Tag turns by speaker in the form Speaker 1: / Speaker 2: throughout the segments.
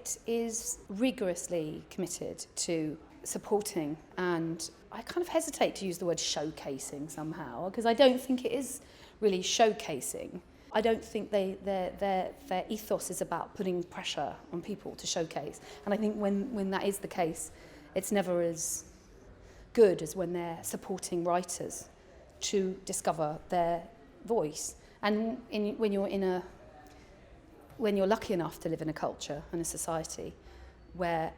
Speaker 1: it is rigorously committed to supporting, and I kind of hesitate to use the word showcasing somehow, because I don't think it is really showcasing. I don't think their ethos is about putting pressure on people to showcase. And I think when that is the case, it's never as good as when they're supporting writers to discover their voice. And when you're lucky enough to live in a culture and a society where,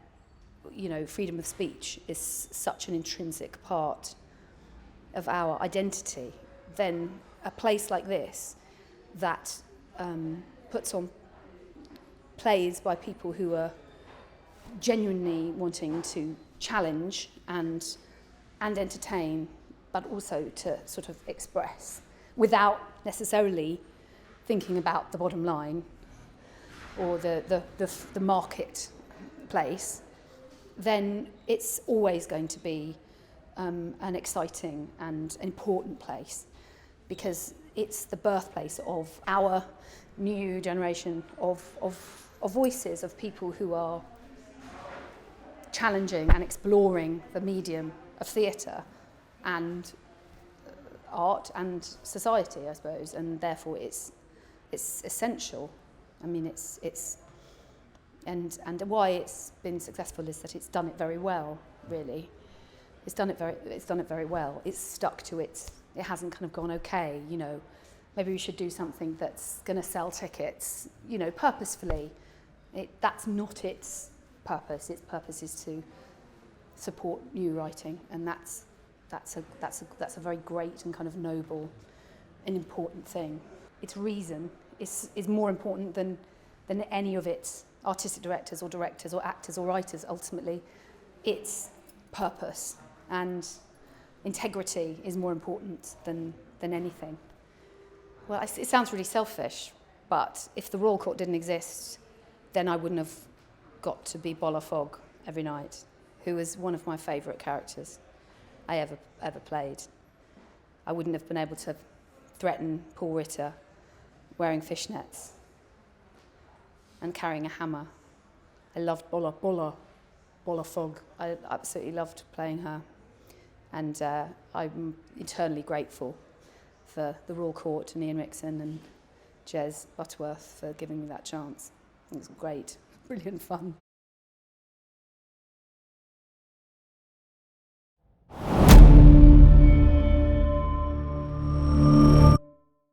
Speaker 1: you know, freedom of speech is such an intrinsic part of our identity, then a place like this that puts on plays by people who are genuinely wanting to challenge and entertain, but also to sort of express without necessarily thinking about the bottom line or the marketplace, then it's always going to be an exciting and important place, because it's the birthplace of our new generation of voices, of people who are challenging and exploring the medium of theatre and art and society, I suppose, and therefore it's essential. I mean, and why it's been successful is that it's done it very well, really. It's done it very well. It's stuck to it hasn't kind of gone, okay, you know, maybe we should do something that's going to sell tickets, you know, purposefully. That's not its purpose. Its purpose is to support new writing, and that's a very great and kind of noble and important thing. Its reason is more important than any of its artistic directors or actors or writers. Ultimately, its purpose and integrity is more important than anything. Well, it sounds really selfish, but if the Royal Court didn't exist, then I wouldn't have got to be Bola Fog every night, who was one of my favourite characters I ever played. I wouldn't have been able to threaten Paul Ritter wearing fishnets and carrying a hammer. I loved Bola Fog. I absolutely loved playing her. And I'm eternally grateful for the Royal Court and Ian Mixon and Jez Butterworth for giving me that chance. It was great, brilliant fun.